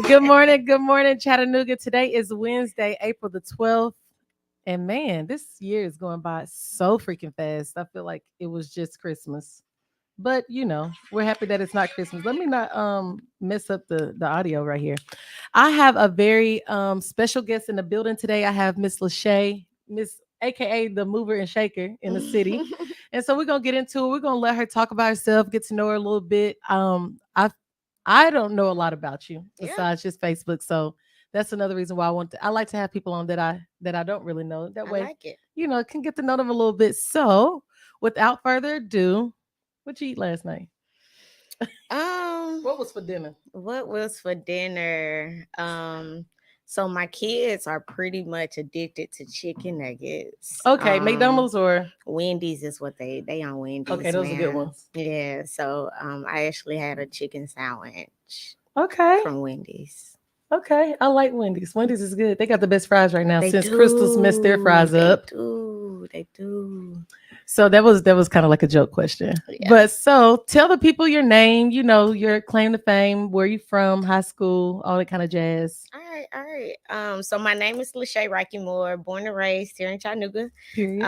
Good morning, Chattanooga. Today is Wednesday, April the 12th. And man, this year is going by so freaking fast. I feel like it was just Christmas. But we're happy that it's not Christmas. Let me not mess up the audio right here. I have a very special guest in the building today. I have Miss LaSha, Miss AKA the mover and shaker in the city. And so we're gonna get into it. We're gonna let her talk about herself, get to know her a little bit. I don't know a lot about you Yeah, besides just Facebook. So that's another reason why I like to have people on that I don't really know. That I way, like it. can get to know them a little bit. So without further ado, what you eat last night? Um, What was for dinner? what was for dinner? So my kids are pretty much addicted to chicken nuggets. Okay, McDonald's or Wendy's is what they on okay, Wendy's, those are good man. ones. Yeah, so I actually had a chicken sandwich Okay. from Wendy's. Okay. I like Wendy's. Wendy's is good. They got the best fries right now They since Crystal's messed their do, fries they up. do, they do. So that was kind of like a joke question. Yeah. But so tell the people your name, your claim to fame, where you from, high school, all that kind of jazz. All right, all right. So my name is LaSha Rockymore, born and raised here in Chattanooga. Period.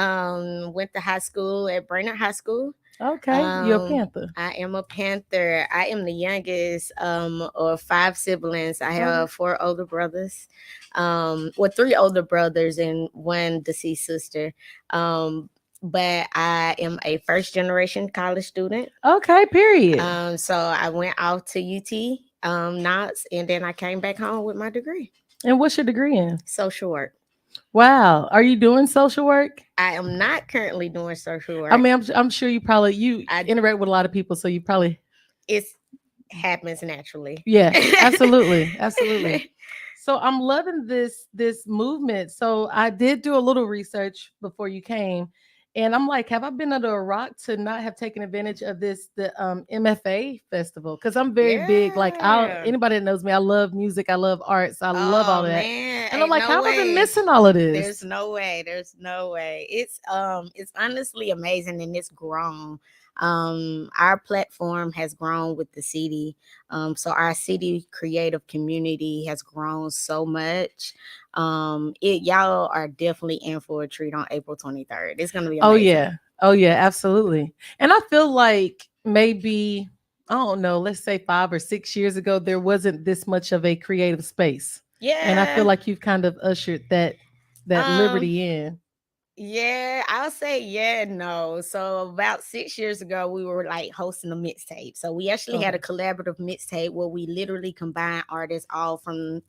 Went to high school at Brainerd High School. Okay. You're a Um, Panther. I am a Panther. I am the youngest of five siblings. I Okay. have four older brothers, three older brothers and one deceased sister. But I am a first generation college student. Okay, period. So I went out to UT, Knox, and then I came back home with my degree, And what's your degree in? social work. Wow. Are you doing social work? I am not currently doing social I work. mean, I'm sure you I interact with a lot of people, so you probably It's happens naturally. yeah, absolutely, absolutely. So I'm loving this movement. So I did do a little research before you came, and I'm like, have I been under a rock to not have taken advantage of the MFA festival? Because I'm very big. Like I Yeah. anybody that knows me, I love music, I love arts, I love all Oh that. man, And I'm ain't like, no how have I been way. missing all of There's this? no way. There's no way. It's honestly amazing and it's grown. Our platform has grown with the city. So our city creative community has grown so much. It y'all are definitely in for a treat on April 23rd. It's gonna be Oh amazing. yeah. Oh yeah, absolutely. And I feel like maybe I don't know, let's say 5 or 6 years ago there wasn't this much of a creative space. And I feel Yeah. like you've kind of ushered that Um, liberty in. Yeah, I'll say yeah and no. So about 6 years ago, we were like hosting a mixtape. So we actually had a Okay. collaborative mixtape where we literally combined artists all from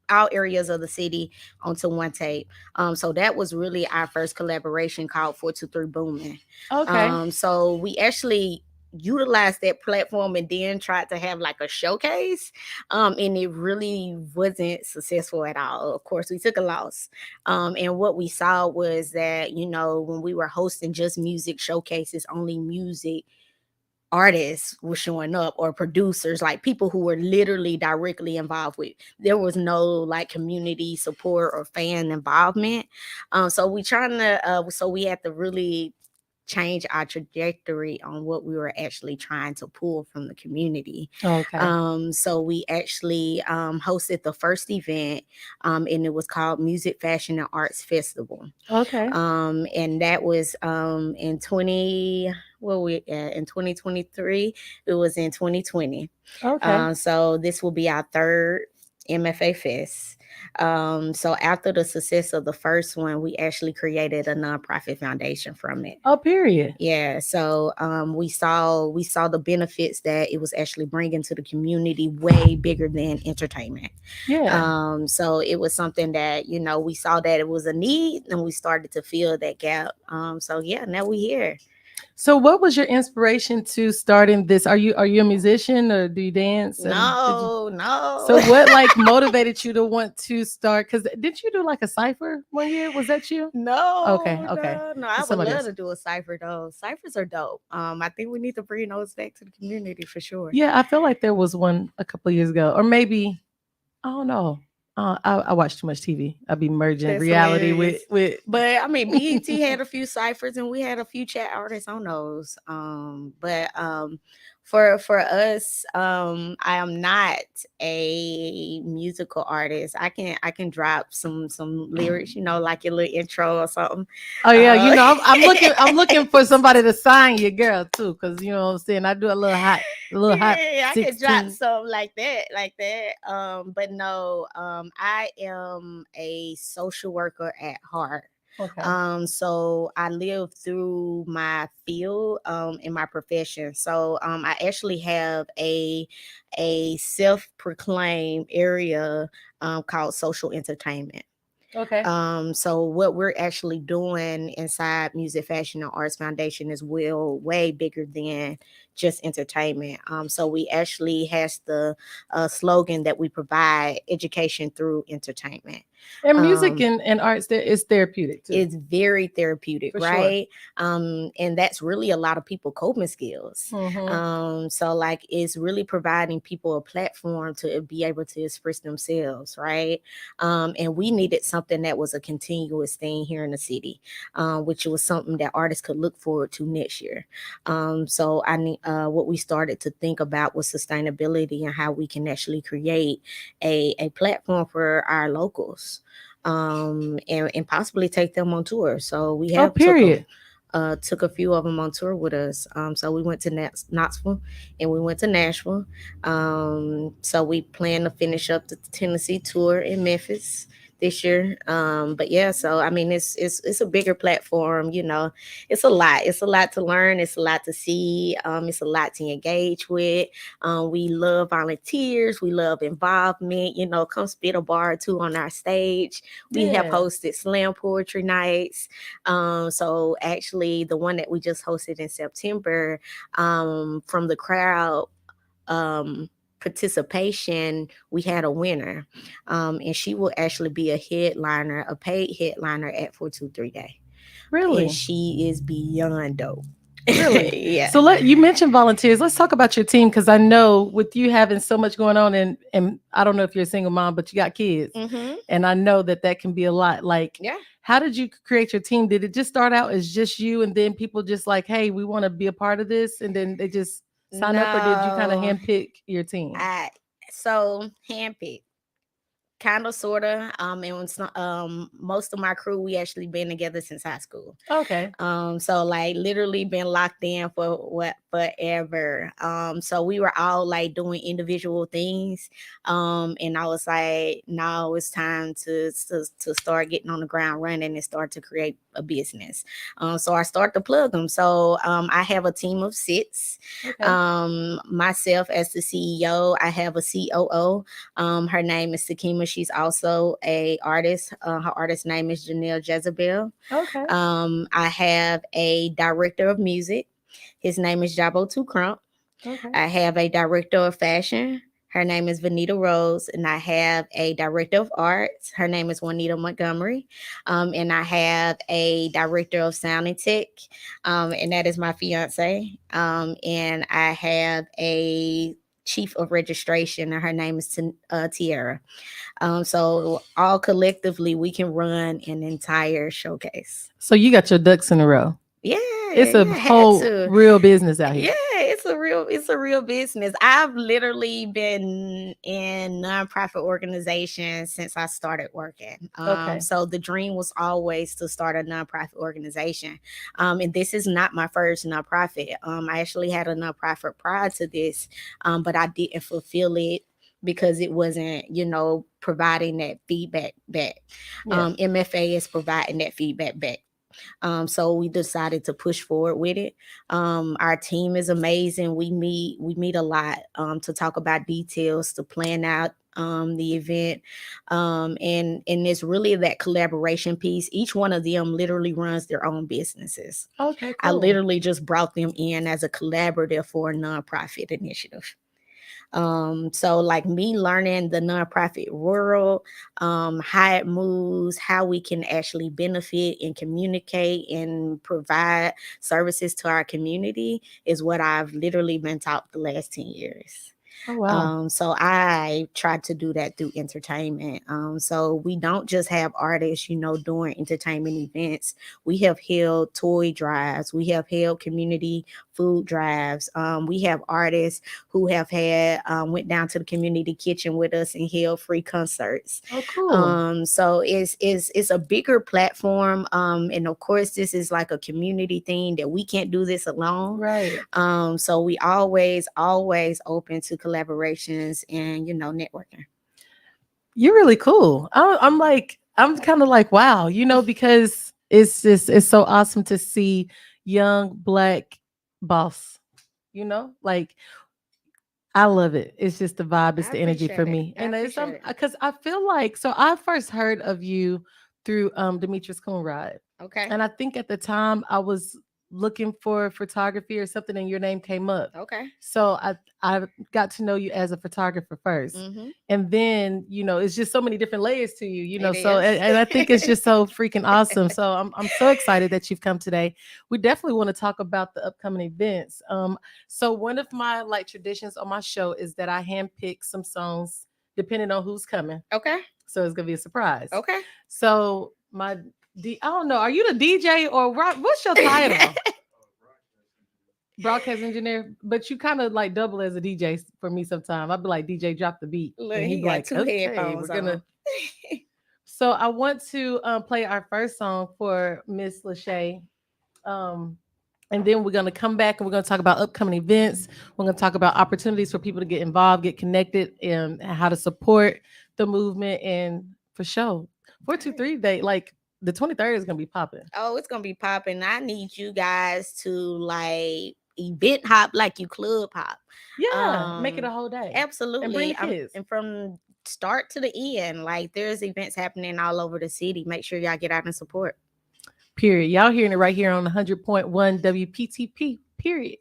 all areas of the city onto one tape. So that was really our first collaboration called 423 Booming. Okay. So we actually utilized that platform and then tried to have like a showcase. And it really wasn't successful at all. Of course, we took a loss. And what we saw was that, when we were hosting just music showcases, only music artists were showing up or producers, like people who were literally directly involved with. There was no like community support or fan involvement. So we had to really change our trajectory on what we were actually trying to pull from the community. Okay. So we actually hosted the first event, and it was called Music, Fashion, and Arts Festival. Okay. And that was in 20 what we at in 2023. It was in 2020. Okay. So this will be our third MFA Fest. So after the success of the first one, we actually created a nonprofit foundation from it. Oh, period. Yeah, so we saw the benefits that it was actually bringing to the community, way bigger than entertainment. Yeah. So it was something that we saw that it was a need, and we started to fill that gap. So yeah, now we here. So what was your inspiration to starting this? Are you a musician or do you dance? And did you No, so no, what like motivated you to want to start? Because did you do like a cipher one year? Was that you? Okay, no, okay. no, no. I would Somebody love else. to do a cipher though. Ciphers are dope. I think we need to bring those back to the community for sure. Yeah, I feel like there was one a couple of years ago, or maybe I don't know. I watch too much TV. I be merging That's reality with hilarious. with. But I mean, BET had a few ciphers, and we had a few chat artists on those. But For us, I am not a musical artist. I can drop some lyrics, like your little intro or something. Oh yeah, uh I'm looking for somebody to sign your girl too, because you know what I'm saying. I do a little hot yeah, I can drop 16. something like that. But no, I am a social worker at heart. Okay. So I live through my field, in my profession. So I actually have a self-proclaimed area called social entertainment. Okay. So what we're actually doing inside Music Fashion and Arts Foundation is well way bigger than just entertainment. So we actually has the slogan that we provide education through entertainment. And music Um, and arts there is therapeutic too, it's very therapeutic, for sure. right? And that's really a lot of people coping skills. Mm-hmm. So like it's really providing people a platform to be able to express themselves, right? And we needed something that was a continuous thing here in the city, which was something that artists could look forward to next year. So I need what we started to think about was sustainability and how we can actually create a platform for our locals, and possibly take them on tour. So we Oh, have period. took a few of them on tour with us. So we went to Knoxville and we went to Nashville. So we plan to finish up the Tennessee tour in Memphis this year. But yeah, so I mean, it's a bigger platform. It's a lot. It's a lot to learn. It's a lot to see. It's a lot to engage with. We love volunteers. We love involvement. Come spit a bar or two on our stage. We have Yeah. hosted slam poetry nights. So actually, the one that we just hosted in September, from the crowd um, participation, we had a winner, and she will actually be a paid headliner at 423 Day, and Really. she is beyond dope. Really. Yeah. So you mentioned volunteers. Let's talk about your team, because I know with you having so much going on, and I don't know if you're a single mom, but you got kids, Mm-hmm. and I know that can be a lot. Like, Yeah. how did you create your team? Did it just start out as just you, and then people just like, hey, we want to be a part of this, and then they just sign up, or did you kind of No, handpick your team? I so handpicked. Kind of, sort of. And most of my crew, we actually been together since high school. Okay. So like literally been locked in for what forever. So we were all like doing individual things. And I was like, now it's time to start getting on the ground running and start to create a business. So I start to plug them. So I have a team of 6. Okay. Myself as the CEO, I have a COO. Her name is Sakima. She's also a artist. Her artist name is Janelle Jezebel. Okay. I have a director of music. His name is Jabo Two Crump. Okay. I have a director of fashion. Her name is Vanita Rose. And I have a director of arts. Her name is Juanita Montgomery. And I have a director of sound and tech. And that is my fiance. And I have a chief of registration, and her name is Tiara. So all collectively, we can run an entire showcase. So you got your ducks in a row. Yeah, It's a yeah, had whole to. real business out Yeah, here. it's a real business. I've literally been in nonprofit organizations since I started working. Okay. So the dream was always to start a nonprofit organization. And this is not my first nonprofit. I actually had a nonprofit prior to this, but I didn't fulfill it because it wasn't, providing that feedback back. Yeah. MFA is providing that feedback back. So we decided to push forward with it. Our team is amazing. We meet a lot, to talk about details, to plan out the event, and it's really that collaboration piece. Each one of them literally runs their own businesses. Okay, I cool. literally just brought them in as a collaborative for a nonprofit initiative. So like me learning the nonprofit world, how it moves, how we can actually benefit and communicate and provide services to our community is what I've literally been taught the last 10 years. Oh wow. So I try to do that through entertainment. So we don't just have artists, doing entertainment events. We have held toy drives. We have held community food drives. We have artists who have had went down to the community kitchen with us and held free concerts. Oh cool. So it's a bigger platform. And of course, this is like a community thing that we can't do this alone. Right. So we always open to collaborations and networking. You're really cool. I'm like, I'm kind of like, wow, because it's so awesome to see young black boss, like I love it. It's just the vibe, it's I the energy for appreciate it. me. I And it's appreciate it. because I feel like so I first heard of you through Demetrius Coonrod. Okay. And I think at the time I was looking for photography or something and your name came up. Okay. So I got to know you as a photographer first. Mhm. And then, it's just so many different layers to you, It so is. and I think it's just so freaking awesome. So I'm so excited that you've come today. We definitely want to talk about the upcoming events. So one of my like traditions on my show is that I handpick some songs depending on who's coming. Okay. So it's gonna be a surprise. Okay. So I don't know. Are you the DJ or what's your title? Broadcast engineer, but you kind of like double as a DJ for me sometimes. I'd be like, DJ, drop the beat. Look, And he'd he be got like, two okay, we're headphones gonna. on. So I want to play our first song for Miss LaSha. Um, and then we're gonna come back and we're gonna talk about upcoming events. We're gonna talk about opportunities for people to get involved, get connected, and how to support the movement. And for sure, 423 day, like the 23rd is gonna be popping. Oh, it's gonna be popping. I need you guys to like event hop like you club hop. Yeah, make it a Um, whole day and bring absolutely. the kids. And from start to the end, like there's events happening all over the city. Make sure y'all get out and support. Period. Y'all hearing it right here on 100.1 WPTP. Period.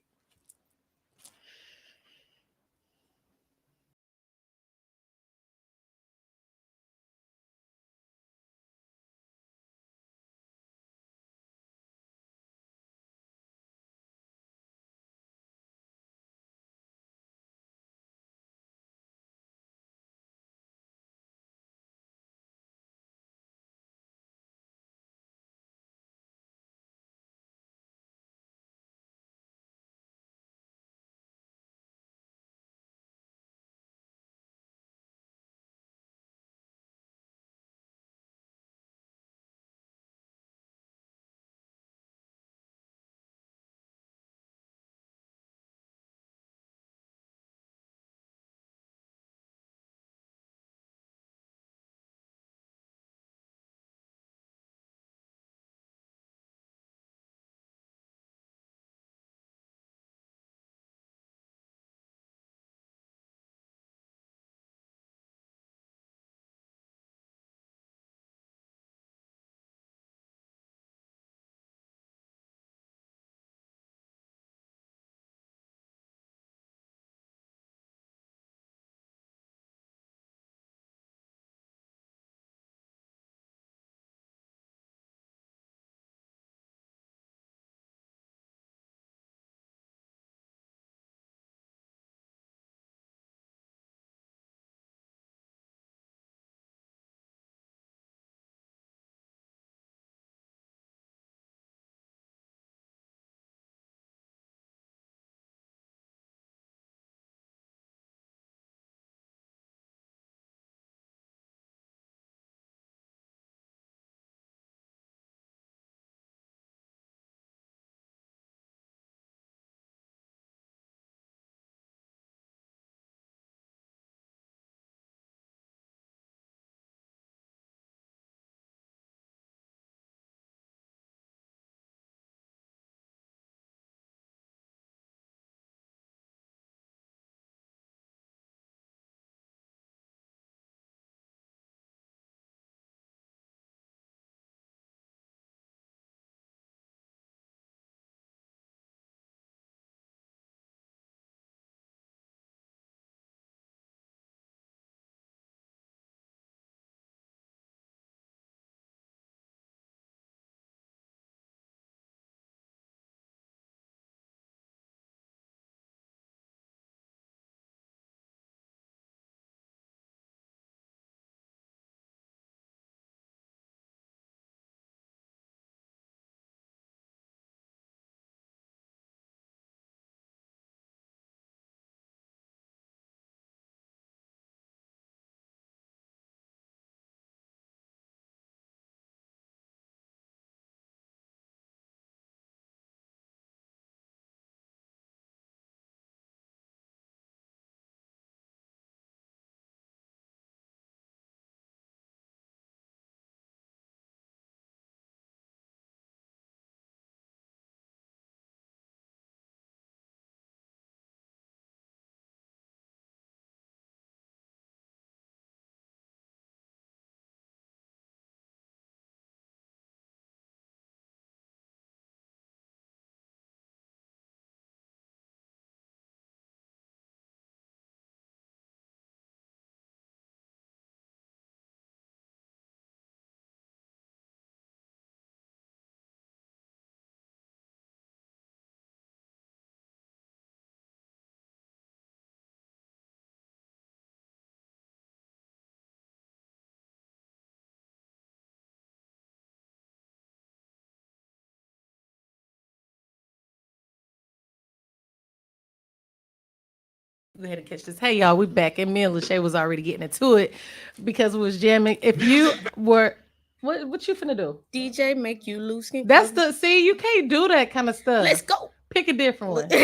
Go ahead and catch this. Hey y'all, we back, and me and LaSha was already getting into it because we was jamming. If you were, what you finna do? DJ make you lose skin That's color. the see, you can't do that kind of Let's stuff. go. Pick a different Look, one.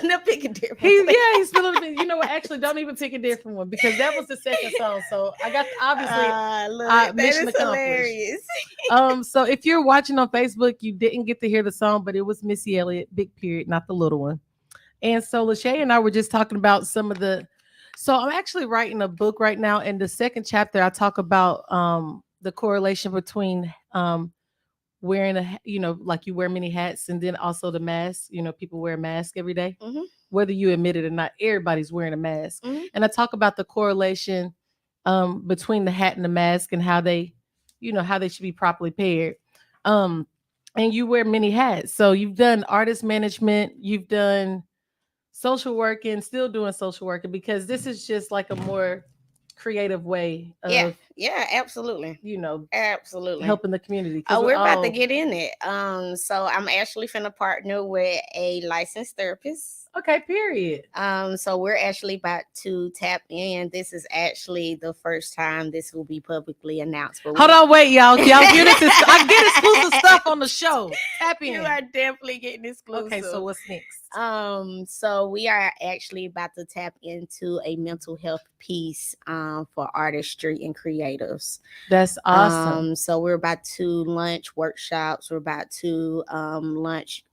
no pick a different He's one. yeah, he's feeling. You know what? Actually, don't even pick a different one because that was the second song. So I got obviously Look, that mission is accomplished. hilarious. So if you're watching on Facebook, you didn't get to hear the song, but it was Missy Elliott, Big Period, not the little one. And so Lachey and I were just talking about some of the. So I'm actually writing a book right now. In the second chapter, I talk about the correlation between wearing like you wear many hats, and then also the mask. People wear a mask every day, Hmm. whether you admit it or not. Everybody's wearing a mask, Hmm. and I talk about the correlation between the hat and the mask and how they should be properly paired. Um, and you wear many hats. So you've done artist management, you've done social working, still doing social working because this is just like a more creative way Yeah, of, yeah, absolutely, you know, absolutely. helping the community because Oh, we're we're about to all get in it. So I'm actually finna partner with a licensed therapist. okay, period. So we're actually about to tap in. This is actually the first time this will be publicly announced. But Hold we on, wait, y'all. Y'all get this. I get exclusive stuff on the show. Tap you in. are definitely getting Okay, so exclusive. what's next? So we are actually about to tap into a mental health piece for artistry and creatives. That's awesome. So we're about to launch workshops. We're about to launch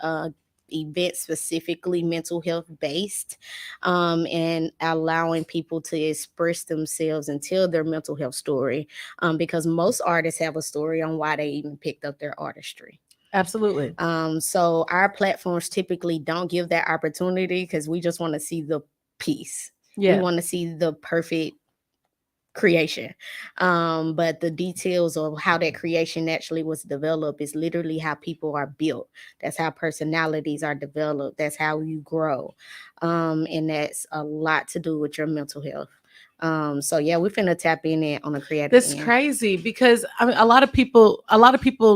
events specifically mental health based, and allowing people to express themselves and tell their mental health story, because most artists have a story on why they even picked up their artistry. Absolutely. So our platforms typically don't give that opportunity because we just want to see the piece. We Yeah. want to see the perfect creation. But the details of how that creation actually was developed is literally how people are built. That's how personalities are developed. That's how you grow. And that's a lot to do with your mental health. So yeah, we're finna tap in it on a creative That's end. crazy because I mean a lot of people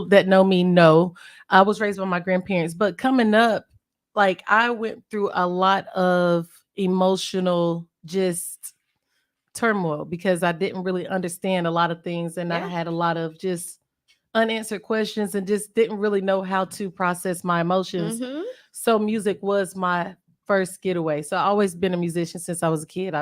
that know me know I was raised by my grandparents, but coming up, like I went through a lot of emotional just turmoil because I didn't really understand a lot of things and I Yeah. had a lot of just unanswered questions and just didn't really know how to process my emotions. Mm-hmm. So music was my first getaway. So I always been a musician since I was a kid.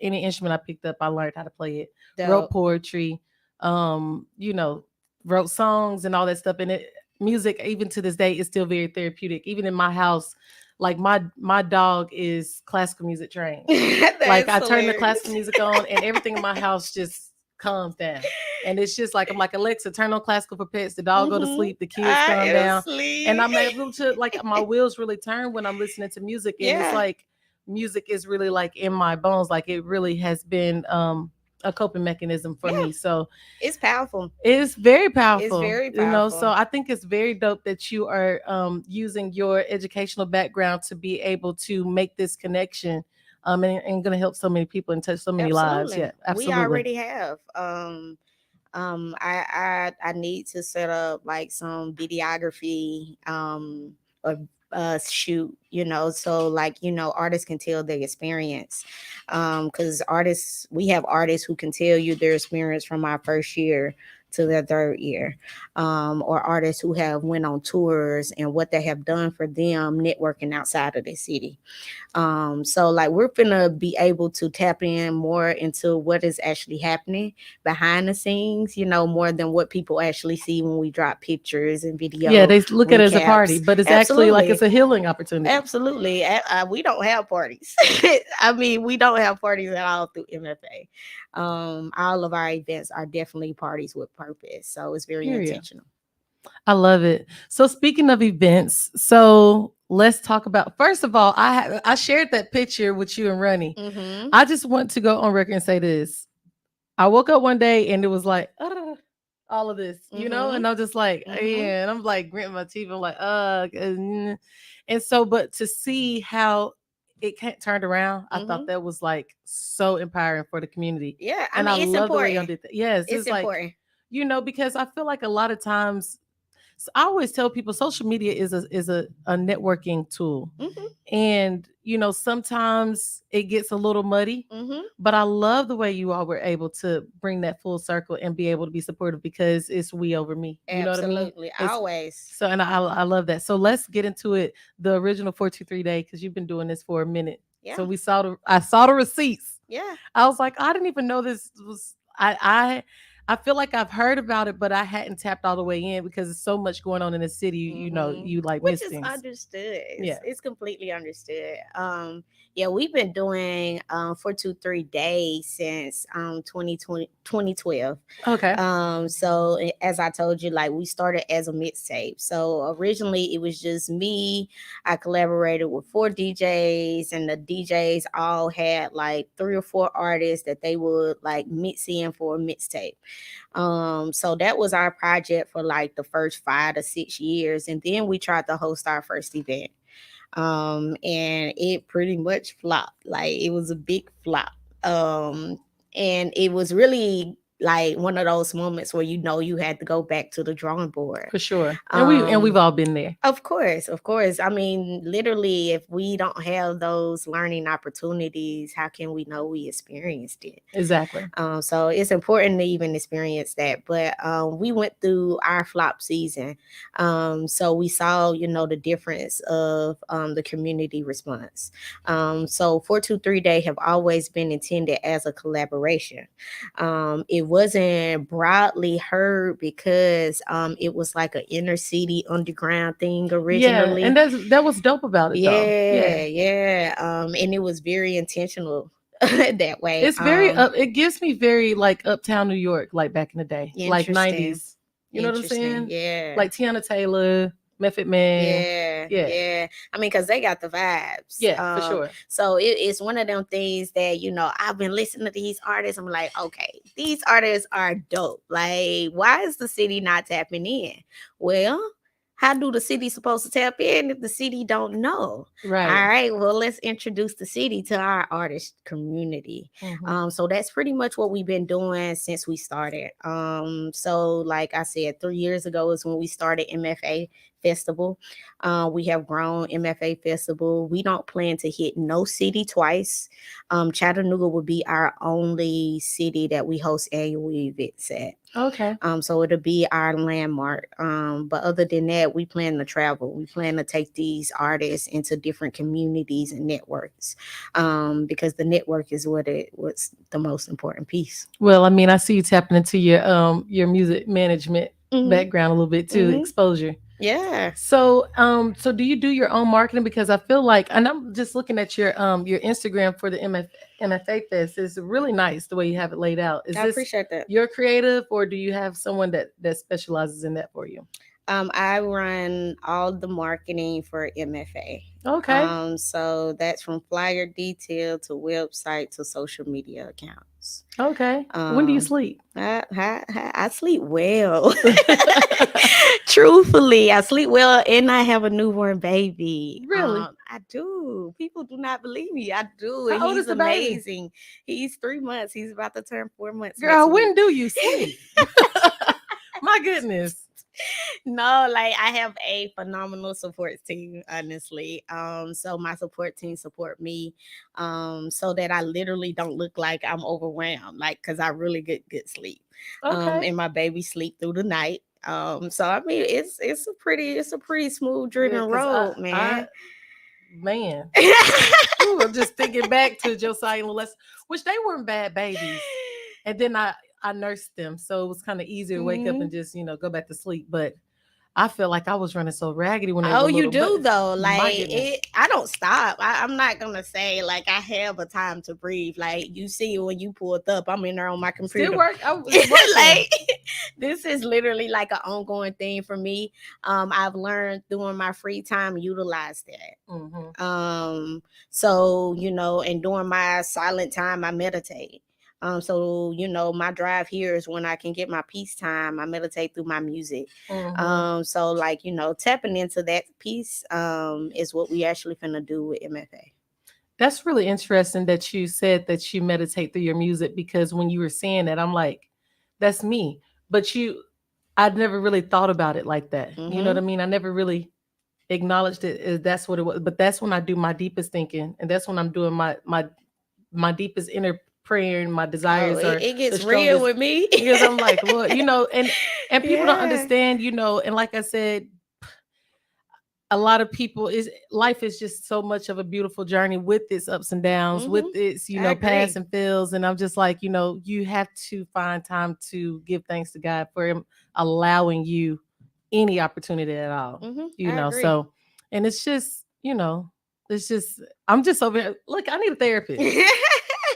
Any instrument I picked up, I learned how to play it. Wrote Dope. poetry, um, you know, wrote songs and all that stuff. And music, even to this day, is still very therapeutic. Even in my house, like my dog is classical music trained. Like That's I turn the hilarious. classical music on, and everything in my house just calms down. And it's just like I'm like Alexa, turn on classical for pets. The dog go to Mm-hmm. sleep. The kids I calm am down, and asleep. I'm able to like my wheels really turn when I'm listening to music. And it's Yeah, like music is really like in my bones. Like it really has been a coping mechanism for yeah, me. So it's powerful. it's very It's powerful, very So powerful. I think it's very dope that you are using your educational background to be able to make this connection, and going to help so many people and touch so many lives. Absolutely. Yeah, We absolutely. already have. I need to set up like some videography, or shoot, so like, artists can tell their experience. Because artists, we have artists who can tell you their experience from our first year to their third year, or artists who have went on tours and what they have done for them networking outside of the city. So like we're gonna be able to tap in more into what is actually happening behind the scenes, more than what people actually see when we drop pictures and Yeah, video they look at it as a party, recaps. but it's actually like Absolutely. it's a healing opportunity. Absolutely. We don't have parties. I mean, we don't have parties at all through MFA. All of our events are definitely parties with purpose. So it's very Period. intentional. I love it. So speaking of events, so let's talk about. First of all, I shared that picture with you and Runny. Mm-hmm. I just want to go on record and say this. I woke up one day and it was like all of this, Mm-hmm. and I'm just like, Mm-hmm. yeah, and I'm like gritting my teeth. I'm like, and so, but to see how it turned around, I thought Mm-hmm. that was like so empowering for the community, Yeah, I and I mean, it's love the way y'all important. did that. Yes, It's it's like important. because I feel like a lot of times I always tell people social media is a networking tool. Mhm. And sometimes it gets a little muddy, Mhm. but I love the way you all were able to bring that full circle and be able to be supportive because it's we over me. You know what I mean? Absolutely. It's Always. so, and I love that. So let's get into it. The original 423 day, because you've been doing this for a minute. Yeah. So I saw the receipts. Yeah. I was like, I didn't even know this was. I feel like I've heard about it, but I hadn't tapped all the way in because there's so much going on in the city. You like Which miss is things. understood. Yeah. It's completely understood. Yeah, we've been doing 423 days since 2012. Okay. So as I told you, like we started as a mixtape. So originally it was just me. I collaborated with 4 DJs, and the DJs all had like 3 or 4 artists that they would like mix in for a mixtape. So that was our project for like the first 5 to 6 years, and then we tried to host our first event. And it pretty much flopped. Like it was a big flop. And it was really like one of those moments where you had to go back to the drawing board. For sure. And we've Um, all been there. of course, of course. I mean, literally, if we don't have those learning opportunities, how can we know we experienced it? Exactly. So it's important to even experience that. But we went through our flop season. So we saw, the difference of the community response. So 423 Day have always been intended as a collaboration. It wasn't broadly heard because it was like an inner city underground thing Yeah, and originally. that was dope about it though. Yeah. Yeah, yeah. And it was very intentional that way. It's very up. It gives me very like uptown New York, like back in the day, like Interesting. '90s. You know what I'm Interesting. saying? Yeah. Like Tiana Taylor, Method Man. Yeah, Yeah, yeah. I mean, because they got the vibes. yeah, for sure. So it's one of them things that I've been listening to these artists. I'm like, okay, these artists are dope. Like, why is the city not tapping in? Well, how do the city supposed to tap in if the city don't know? Right. All right, well, let's introduce the city to our artist community. Hmm. So that's pretty much what we've been doing since we started. So like I said, 3 years ago is when we started MFA Festival. We have grown MFA Festival. We don't plan to hit no city twice. Chattanooga will be our only city that we host annual events at. Okay. So it'll be our landmark. But other than that, we plan to travel. We plan to take these artists into different communities and networks, because the network is what's the most important piece. Well, I mean, I see you tapping into your music management Hmm. background a little bit too, Hmm. exposure. Yeah. So do you do your own marketing? Because I feel like, and I'm just looking at your Instagram for the MFA Fest. It's really nice the way you have it laid out. Is I this appreciate that. your creative, or do you have someone that specializes in that for you? I run all the marketing for MFA. Okay, So that's from flyer detail to website to social media accounts. okay. When do you Um, sleep? I sleep well. Truthfully, I sleep well, and I have a newborn baby. Really? I do. People do not believe me. I do, and How old he's is the baby? amazing. He's 3 months. He's about to turn 4 months next Girl, week. when do you sleep? My goodness. No, like I have a phenomenal support team, honestly. So my support team support me, so that I literally don't look like I'm overwhelmed, like because I really get good sleep. Okay. And my baby sleep through the night. So I mean, it's a pretty smooth driven Good, cause road, I man. man. Ooh, I'm just thinking back to Josiah and Les, which they weren't bad babies. And then I nursed them, so it was kind of easier to wake up and Mhm. just go back to sleep. But I felt like I was running so raggedy when they Oh, were you little. But do though. my Like goodness, it, I don't stop. I'm not gonna say like I have a time to breathe. Like you see when you pulled up, I'm in there on my still computer. work. I was working. Like this is literally like an ongoing thing for me. I've learned during my free time utilize that. Hmm. So and during my silent time, I meditate. So my drive here is when I can get my peace time. I meditate through my music. Hmm. So like tapping into that piece is what we actually finna do with MFA. That's really interesting that you said that you meditate through your music because when you were saying that, I'm like, that's me. But I'd never really thought about it like that. You know what Mm-hmm. I mean? I never really acknowledged it as that's what it was. But that's when I do my deepest thinking, and that's when I'm doing my deepest inner prayer, and my Oh, desires are it the gets real strongest with me. because I'm like, Lord, and people don't Yeah. understand, and like I said, a lot of people is life is just so much of a beautiful journey with its ups and downs, with Mm-hmm. its I pass agree. and fills, and I'm just like, you have to find time to give thanks to God for him allowing you any opportunity at all, Mm-hmm. I agree. so, and it's just I'm just over here, look, I need a therapist.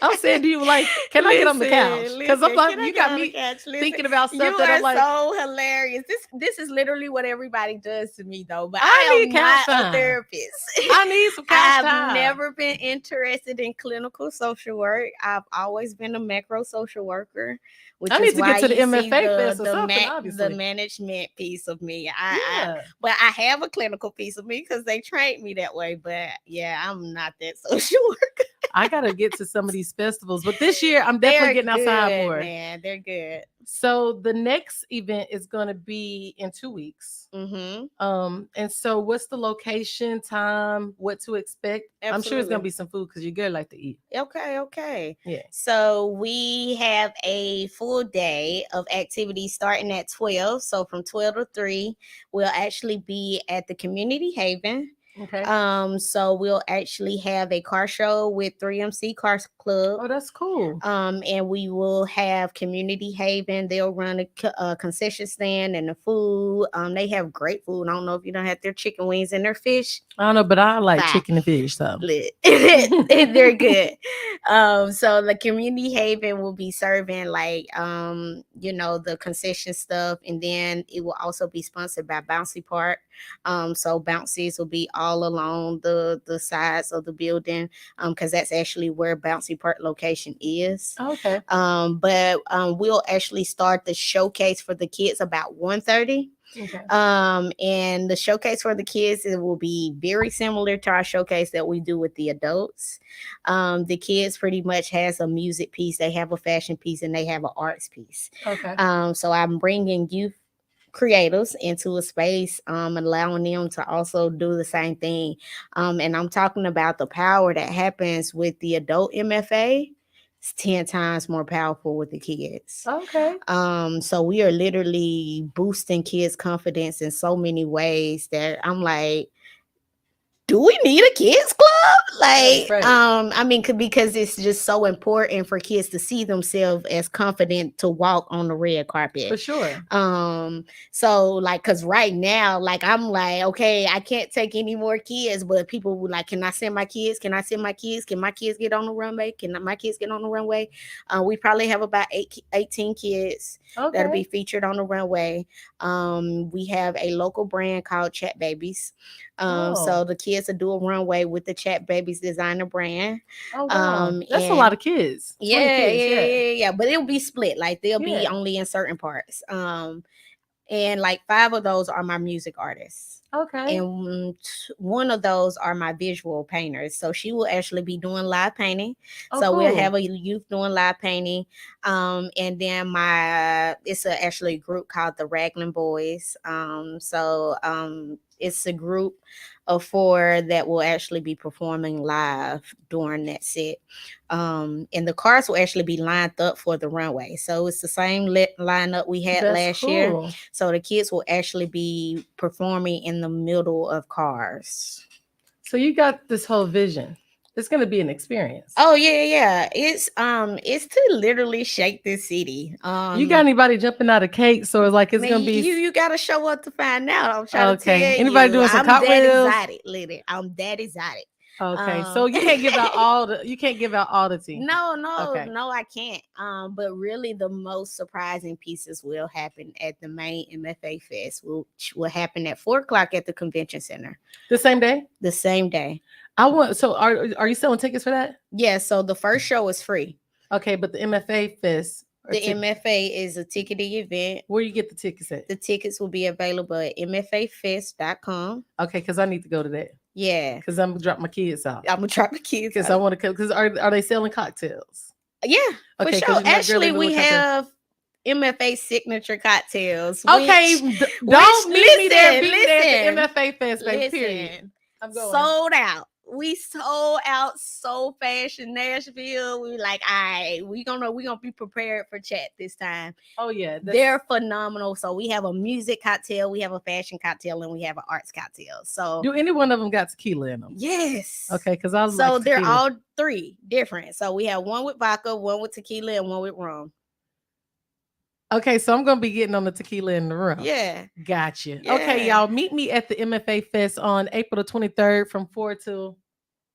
I'm saying, do you like, can I get on the couch? Listen, Because I'm listen. like, Can I you get got on the me couch? Listen, thinking about you stuff that I'm are like, so hilarious. This is literally what everybody does to me, though. But I I need am couch not a time. therapist. I need some couch I've time. never been interested in clinical social work. I've always been a macro social worker, I which need is to get why to the you see MFA fest or something, the obviously. management piece of me. Yeah. But I have a clinical piece of me because they trained me that way. But yeah, I'm not that social worker. I gotta get to some of these festivals. But this year I'm definitely They're getting outside good, more. man. They're good. So the next event is gonna be in 2 weeks. Mm-hmm. And so what's the location, time, what to expect? I'm sure it's gonna Absolutely. be some food because you girl like to eat. Okay, okay. Yeah. So we have a full day of activities starting at 12. So from 12 to 3, we'll actually be at the Community Haven. Okay. So we'll actually have a car show with 3MC Car Club. Oh, that's cool. And we will have Community Haven. They'll run a concession stand and the food. They have great food. I don't know if you don't have their chicken wings and their fish. I don't know, but I like Bye. chicken and fish, so Lit. They're good. So the Community Haven will be serving like the concession stuff, and then it will also be sponsored by Bouncy Park. So bouncies will be all along the sides of the building, because that's actually where Bouncy Park location is. okay. But we'll actually start the showcase for the kids about 1:30. Okay. And the showcase for the kids, it will be very similar to our showcase that we do with the adults. The kids pretty much has a music piece, they have a fashion piece, and they have an arts piece. Okay. So I'm bringing youth creators into a space, allowing them to also do the same thing. And I'm talking about the power that happens with the adult MFA. It's 10 times more powerful with the kids. Okay. So we are literally boosting kids' confidence in so many ways that I'm like, do we need a kids club? Right, right. I mean, because it's just so important for kids to see themselves as confident to walk on the red carpet. For sure. So like, cause right now, like I'm like, okay, I can't take any more kids, but people were like, can I send my kids? Can I send my kids? Can my kids get on the runway? Can my kids get on the runway? We probably have about 18 kids that'll Okay. be featured on the runway. We have a local brand called Chat Babies. Oh. So the kids will do a runway with the Chat Babies designer brand. Oh wow. That's a lot And of kids. 20 yeah, kids, yeah, yeah. yeah, yeah. But it'll be split. Like they'll be Yeah. only in certain parts. And like 5 of those are my music artists. Okay. And one of those are my visual painters. So she will actually be doing live painting. Oh So we'll cool. have a youth doing live painting. And then it's actually a group called the Raglan Boys. It's a group of 4 that will actually be performing live during that set. And the cars will actually be lined up for the runway. So it's the same lineup we had That's last year. cool. So the kids will actually be performing in the middle of cars. So you got this whole vision. It's gonna be an experience. Oh yeah, yeah. It's to literally shake this city. You got anybody jumping out of cakes, or like it's Man, gonna be you gotta show up to find out. I'm trying to okay? tell Anybody you, doing some I'm that cartwheels? excited, literally. I'm that excited. Okay, so Um, you can't give out all the you can't give out all the tea. No, no, Okay. no, I can't. But really, the most surprising pieces will happen at the main MFA Fest, which will happen at 4 o'clock at the convention center The same day? the same day. I want so are you selling tickets for that? Yeah, so the first show is free. Okay, but the MFA fest or The MFA is a ticketing event. where you get the tickets at? The tickets will be available at mfafest.com. Okay, because I need to go to that. Yeah, Because I'm gonna drop my kids off. I'm gonna try my kids. Because I want to. Because are they selling cocktails? Yeah, for Okay, sure. because my girl Actually, ain't doing we cocktails. have MFA signature cocktails, Okay, which don't meet me there. listen, Meet me there at the listen, MFA Fest, baby. Period. listen, I'm going. sold out. We sold out so fast in Nashville. We were like, all right, we gonna be prepared for chat this time. Oh yeah, They're phenomenal. So we have a music cocktail, we have a fashion cocktail, and we have an arts cocktail. So do any one of them got tequila in them? yes. Okay, because I like So they're tequila. all three different. So we have one with vodka, one with tequila, and one with rum. Okay, so I'm gonna be getting on the tequila in the room. Yeah. Gotcha. Okay, Yeah. y'all meet me at the MFA Fest on April the 23rd from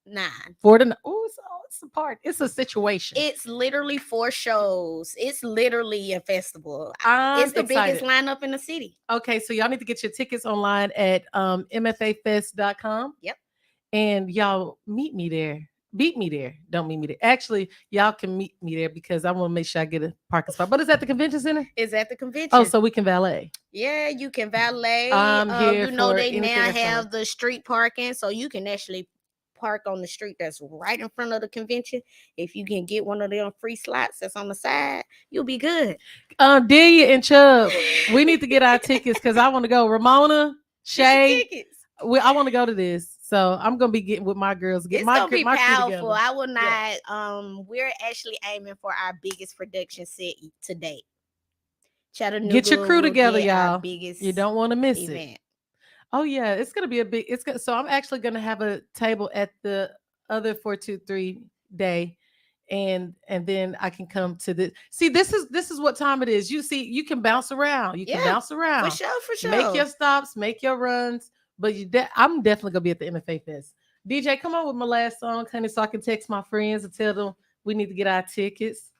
9. 4 to. Oh, it's a part. It's a situation. It's literally 4 shows. It's literally a festival. I'm It's the biggest excited. lineup in the city. Okay, so y'all need to get your tickets online at mfafest.com. Yep. And y'all meet me there. Beat me there. Don't meet me there. Actually, y'all can meet me there because I want to make sure I get a parking spot. But it's at the convention center. It's at the convention. Oh, so we can valet. Yeah, you can valet. I'm here You know for they anything now that's coming. have the street parking, so you can actually park on the street that's right in front of the convention. If you can get one of them free slots that's on the side, you'll be good. Delia and Chubb, we need to get our tickets because I want to go. Ramona, Shay, Tickets. I want to go to this. So I'm gonna be getting with my girls. Get It's my gonna be my crew powerful. together. I will not. Yeah. We're actually aiming for our biggest production set to date. Chattanooga Get your crew will together, get our y'all. biggest You don't want to miss it. event. Oh yeah, it's gonna be a big. It's gonna. So I'm actually gonna have a table at the other 423 day, and then I can come to the. See, this is what time it is. You see, you can bounce around. You can Yeah, bounce for around. sure, for sure. Make your stops, make your runs. But I'm definitely gonna be at the MFA Fest. DJ, come on with my last song, honey, so I can text my friends and tell them we need to get our tickets.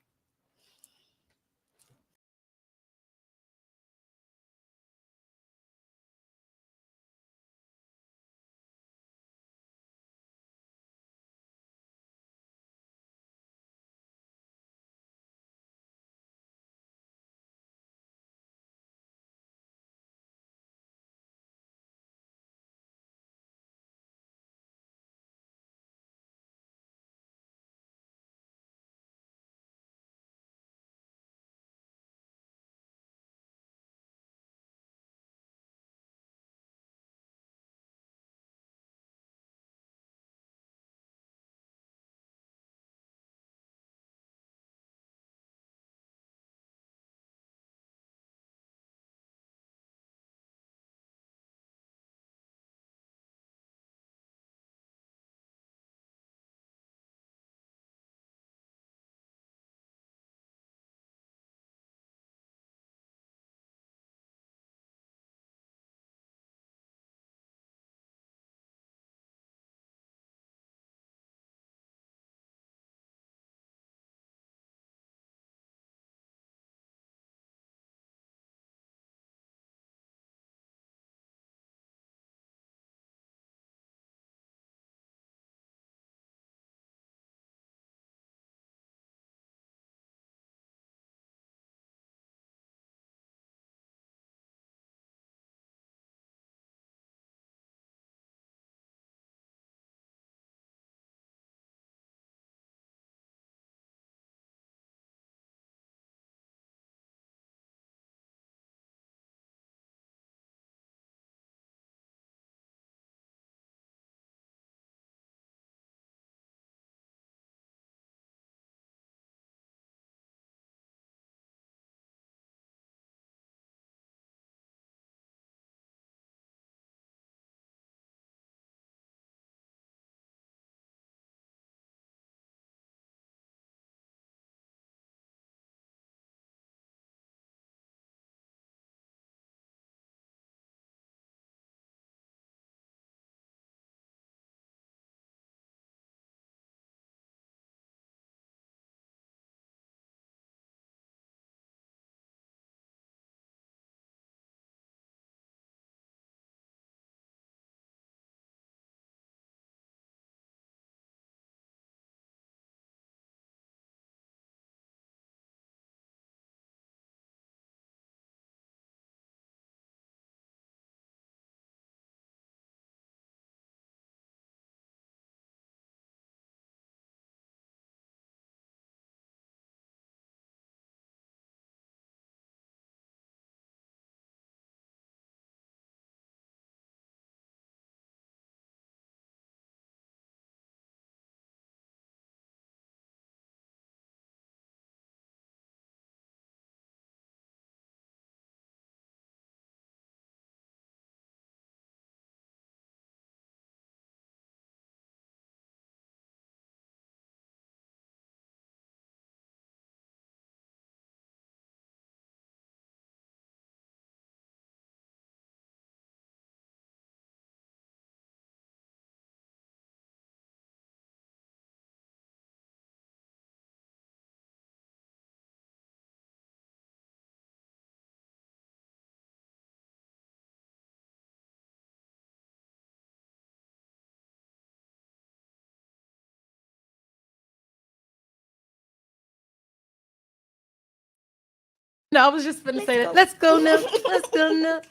know, I was just gonna Let's say that. go. Let's go now. Let's go now.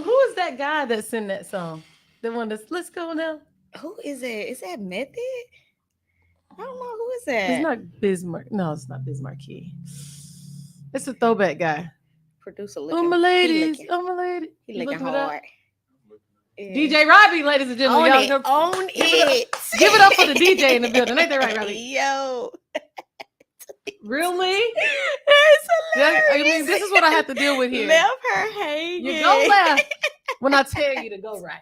Who is that guy that sing that song? The one that's Let's Go Now. Who is it? Is that Method? I don't know who is It's that. not Bismarck. No, it's not Bismarck Key. It's a throwback guy. Producer Oh looking. my He ladies, looking. oh my lady. He You looking looking it up? hard. Yeah. DJ Robbie, ladies and gentlemen, Own y'all it. go Own give it up. it. Give it up for the DJ in the building. Ain't that right, Robbie? Yo. Really? It's I hilarious. mean, this is what I have to deal with here. Left her hanging. You go left when I tell you to go right.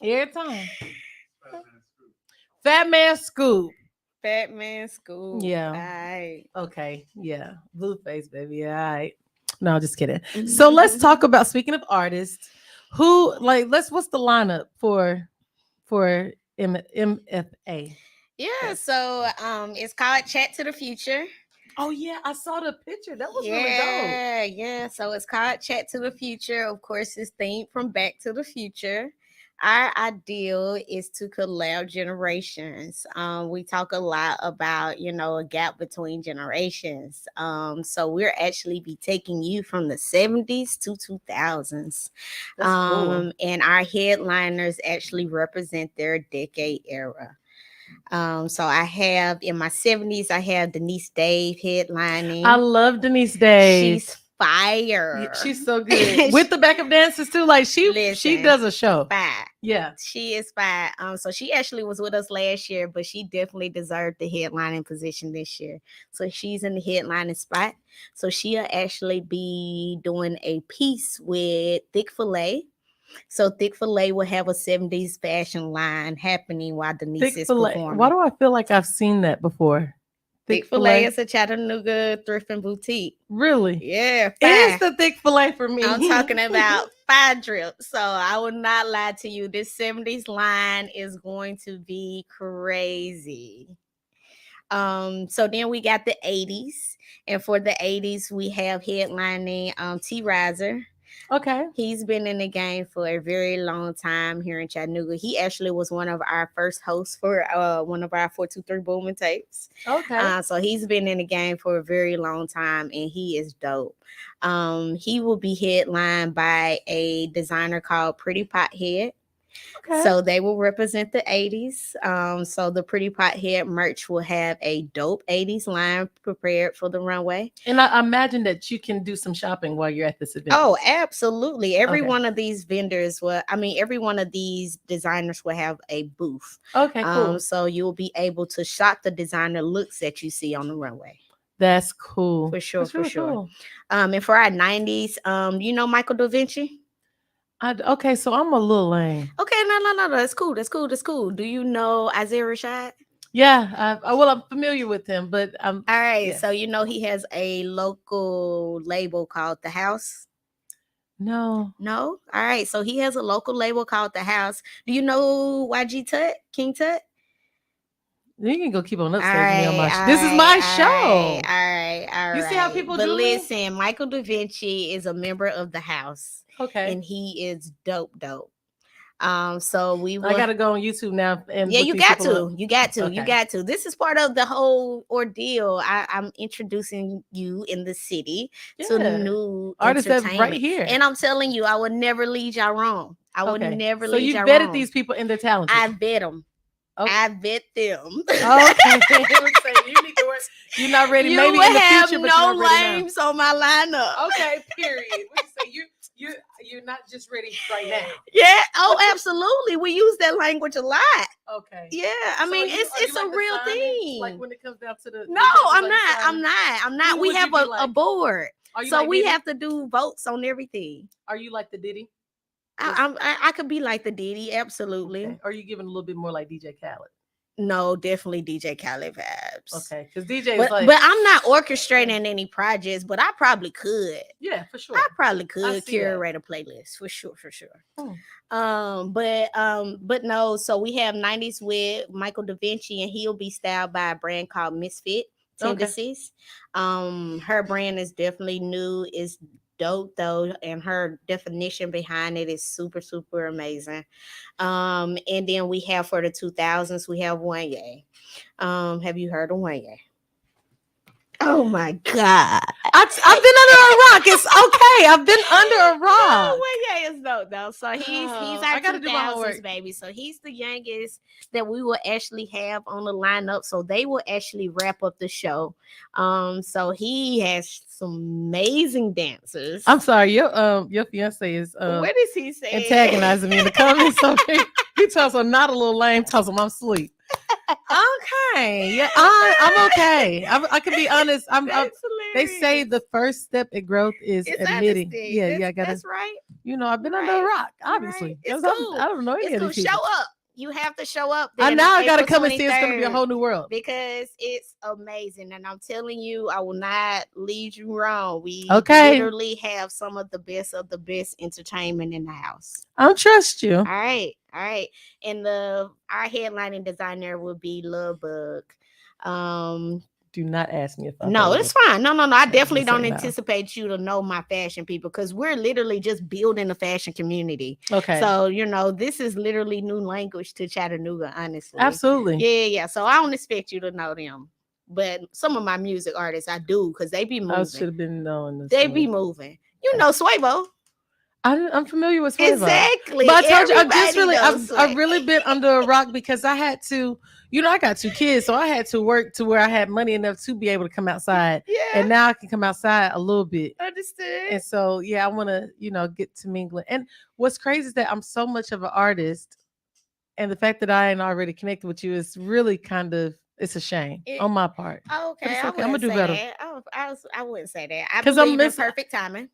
Every time. Fat Man Scoop. Fat Man School. Yeah. Right. Okay. Yeah. Blueface, baby. All right. No, just kidding. So let's talk about, speaking of artists, who like what's the lineup for MFA? Yeah, so it's called Chat to the Future. Oh yeah, I saw the picture. That was really dope. Yeah. So it's called Chat to the Future. Of course, it's themed from Back to the Future. Our ideal is to collab generations. We talk a lot about, a gap between generations. So we're actually be taking you from the 70s to 2000s. That's cool. And our headliners actually represent their decade era. So I have in my 70s, I have Denise Dave headlining. I love Denise Day. She's fire. She's so good. With the backup dancers too. Like she Listen, does a show. Fire. Yeah. She is fire. So she actually was with us last year, but she definitely deserved the headlining position this year. So she's in the headlining spot. So she'll actually be doing a piece with Thick Filet. So Thick Filet will have a 70s fashion line happening while Denise Thick is Filet. performing. Why do I feel like I've seen that before? Thick Filet is a Chattanooga thrift and boutique. Really? Yeah. It's the Thick Filet for me. I'm talking about fire drip. So I will not lie to you. This 70s line is going to be crazy. So then we got the 80s. And for the 80s, we have headlining T Riser. Okay. He's been in the game for a very long time here in Chattanooga. He actually was one of our first hosts for one of our 423 Booming tapes. Okay. So he's been in the game for a very long time and he is dope. He will be headlined by a designer called Pretty Pothead. Okay. So they will represent the 80s. So the Pretty Pothead merch will have a dope 80s line prepared for the runway. And I imagine that you can do some shopping while you're at this event. Oh, absolutely. Every one of these vendors every one of these designers will have a booth. Okay, cool. So you'll be able to shop the designer looks that you see on the runway. That's cool. For sure, That's really cool. And for our 90s, you know Michael Da Vinci? Okay, so I'm a little lame. Okay, no. That's cool. Do you know Isaiah Rashad? Yeah, I'm familiar with him, but I'm all right. Yeah. So he has a local label called The House. No. All right. So he has a local label called The House. Do you know YG Tut, King Tut? You can go keep on upstaging me on my show. This is my show. All right. You see how people do But listen, Michael Da Vinci is a member of The House. Okay. And he is dope. So I gotta go on YouTube now. And you got to. This is part of the whole ordeal. I'm introducing you in the city to new artists that's right here, and I'm telling you, I would never lead y'all wrong. I would never lead y'all wrong. So you vetted these people and their talent. I vet them. Okay. I vet them. Okay. You need to work. You're not ready. You maybe will in the have future, no lames on my lineup. Okay. Period. What you say? You're not just ready right now. Yeah. Oh, absolutely. We use that language a lot. Okay. Yeah. I mean, it's a real thing. Like when it comes down to the. No, I'm not. We have a board. So we have to do votes on everything. Are you like the Diddy? I could be like the Diddy, absolutely. Okay. Or are you giving a little bit more like DJ Khaled? No, definitely DJ Khaled vibes. Okay, because DJ but I'm not orchestrating any projects, but I probably could. Yeah, for sure. I probably could curate a playlist for sure. But no. So we have 90s with Michael Da Vinci, and he'll be styled by a brand called Misfit Tendencies. Okay. Her brand is definitely new. It's dope though, and her definition behind it is super amazing. And then we have for the 2000s, we have Wanye. Have you heard of Wanye? Oh my God. I've been under a rock. It's okay. I've been under a Oh rock. well, yeah, it's dope though. So he's Oh, our I got to two do my thousands homework. baby. So he's the youngest that we will actually have on the lineup. So they will actually wrap up the show. So he has some amazing dancers. I'm sorry. Your fiance is What is he saying? antagonizing me in the comments. Okay, he tells I'm not a little lame. Tells him I'm asleep. Okay, yeah, I'm okay. I can be honest. That's They say hilarious. the first step in growth is It's admitting. honesty. Yeah, yeah. That's I gotta. that's right. I've You're been under a right. rock, You're right. obviously, It's because cool. I don't know any It's of cool. these Show people. up. You have to show up I then on now I gotta April come and see. It's gonna be a 23rd whole new world. because it's amazing. And I'm telling you, I will not lead you wrong. We Okay, literally have some of the best entertainment in the house. I'll trust you. All right. All right. And the our headlining designer will be Love Bug. Um, Do not ask me if I no, follow it's them. fine. No, no, no. I I'm definitely just don't saying now. anticipate you to know my fashion people because we're literally just building a fashion community. Okay, So, this is literally new language to Chattanooga, honestly. absolutely. Yeah, yeah. So I don't expect you to know them. But some of my music artists I do because they be I moving. should have been knowing this. They be moving. You know Swavo. I'm familiar with Flava, but Exactly. I told you Everybody knows I've Sway. really been under a rock because I had to, I got 2 kids, so I had to work to where I had money enough to be able to come outside, Yeah, and now I can come outside a little bit, understood. and so yeah, I want to get to mingling. And what's crazy is that I'm so much of an artist, and the fact that I ain't already connected with you is really kind of it's a shame It, on my part, but okay, it's I okay. I'm gonna wouldn't do say better that. I wouldn't say that. I because I'm believe in missing. perfect timing.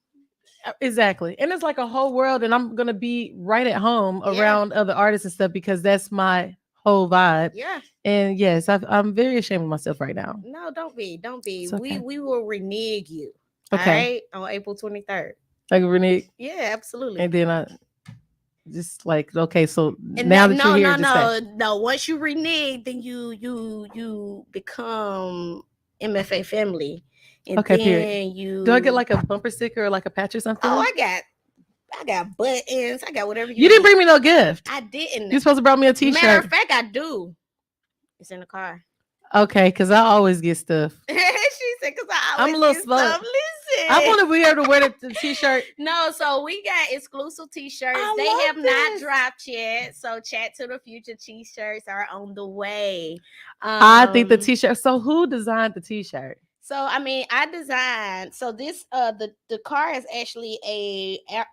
Exactly. And it's like a whole world, and I'm gonna be right at home Yeah, around other artists and stuff because that's my whole vibe. yeah. And yes, I'm very ashamed of myself right now. No, don't be, don't be. It's We okay. we will renege you. All Okay. right, on April 23rd. Like Renee, Yeah, absolutely. and then I just like okay, so And now that that you're no, here, no, just stay. no, no. Once you renege, then you become MFA family, and Okay, period. then Do I get you. like a bumper sticker or like a patch or Oh, something? I got buttons. I got whatever you You didn't need. bring me no gift. I didn't. You supposed to brought me a Matter t-shirt. of fact, I do. It's in the car. Okay, because I always get stuff. She said, "Cause I I'm always a little get slow. stuff." I Listen. want to be able to wear the t-shirt. No, so we got exclusive t-shirts. I They have love not this. dropped yet. So Chat to the Future t-shirts are on the way. I think the Um t-shirt. So who designed the t-shirt? so I mean I designed so this the car is actually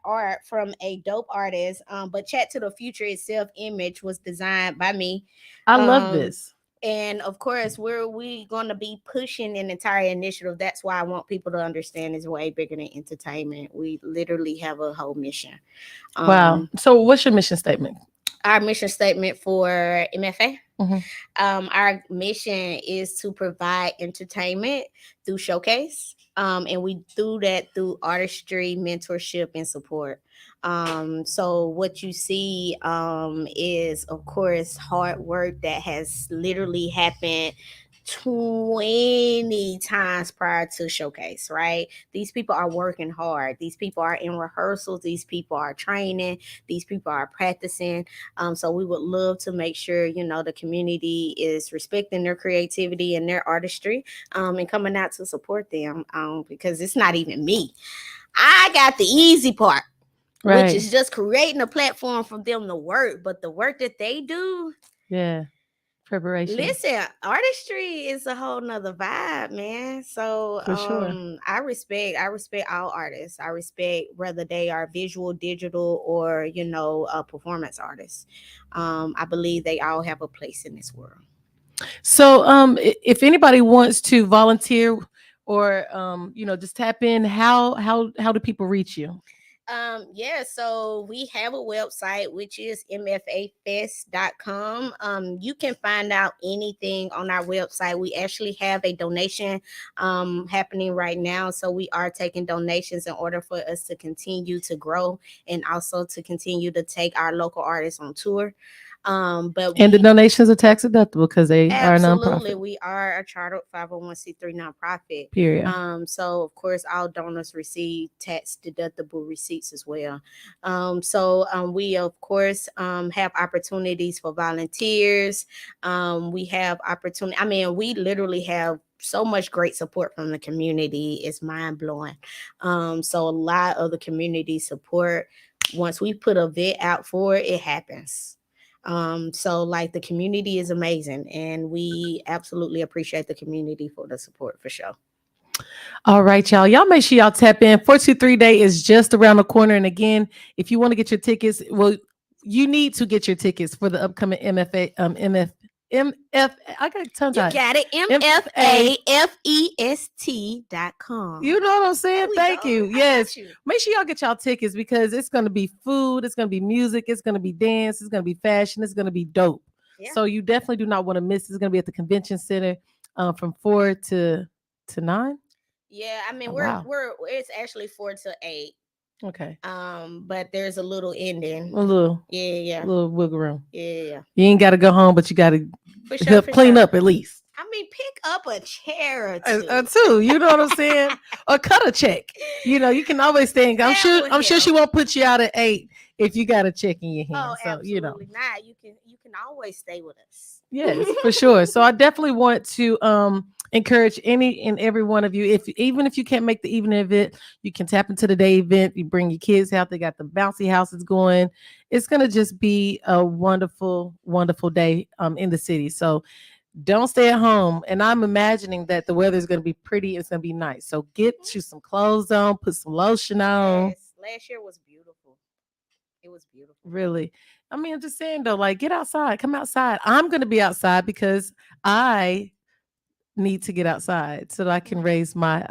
art from a dope artist. But Chat to the Future itself image was designed by me. I love Um this. and of course we gonna be pushing an entire initiative. That's why I want people to understand it's way bigger than entertainment. We literally have a whole mission. Wow. um So what's your mission statement? our mission statement for MFA, Mhm. our mission is to provide entertainment through showcase. And we do that through artistry, mentorship, and support. So what you see is, of course, hard work that has literally happened 20 times prior to showcase, right? These people are working hard. These people are in rehearsals. These people are training. These people are practicing. So we would love to make sure, the community is respecting their creativity and their artistry, and coming out to support them, because it's not even me. I got the easy part, which Right. is just creating a platform for them to work. But the work that they do, Yeah. Preparation. listen, artistry is a whole nother vibe, man. So For sure. I respect all artists. I respect whether they are visual, digital, or performance artists. I believe they all have a place in this world. So if anybody wants to volunteer or just tap in, how do people reach you? Yeah, so we have a website which is mfafest.com. You can find out anything on our website. We actually have a donation happening right now. So we are taking donations in order for us to continue to grow and also to continue to take our local artists on tour. But And the we donations are tax deductible because they are a Absolutely. nonprofit. We are a chartered 501c3 nonprofit. Period. So of course all donors receive tax deductible receipts as well. So we of course have opportunities for volunteers. We have opportunity. I mean, we literally have so much great support from the community. It's mind blowing. So a lot of the community support. Once we put a vet out for it, it happens. So like the community is amazing, and we absolutely appreciate the community for the support for sure. All right, y'all. Y'all make sure y'all tap in. 423 Day is just around the corner. And again, if you want to get your tickets, well, you need to get your tickets for the upcoming MFA, I got tongue You tied. got it. MFA. MFAFEST.com. You know what I'm saying? There we Thank go. you. I got Yes. you. Make sure y'all get y'all tickets because it's going to be food, it's going to be music, it's going to be dance, it's going to be fashion, it's going to be dope. Yeah. So you definitely do not want to miss. It's going to be at the convention center from 4 to 9. Yeah, I mean Oh, we're wow. we're it's actually 4 to 8. Okay. But there's a little ending. A little Yeah. wiggle room. Yeah. You ain't got to go home, but you got to For sure, help for clean sure. up at least. I mean, pick up a chair or two. Too. You know what I'm saying? Or cut a check. You know, you can always think. I'm That sure. will I'm sure she help. won't put you out at 8 if you got a check in your hand. Oh, So you know. absolutely not. You can always stay with us. Yes, for sure. So I definitely want to encourage any and every one of you. If even if you can't make the evening event, you can tap into the day event. You bring your kids out. They got the bouncy houses going. It's gonna just be a wonderful, wonderful day in the city. So don't stay at home. And I'm imagining that the weather is gonna be pretty. It's gonna be nice. So get you some clothes on, put some lotion on. Yes, last year was beautiful. It was beautiful. Really. I mean, I'm just saying though, like get outside, come outside. I'm gonna be outside because I need to get outside so that I can raise my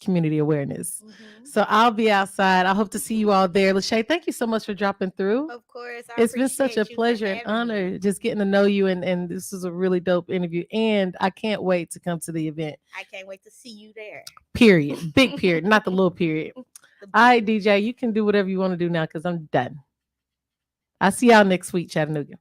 community awareness. So I'll be outside. I hope to see you all there. LaSha, thank you so much for dropping through. Of course, I It's been such a appreciate you for pleasure and having me. honor just getting to know you, and this is a really dope interview. And I can't wait to come to the event. I can't wait to see you there. Period. Big period, not the little period. The All right, big- DJ, you can do whatever you want to do now because I'm done. I'll see y'all next week, Chattanooga.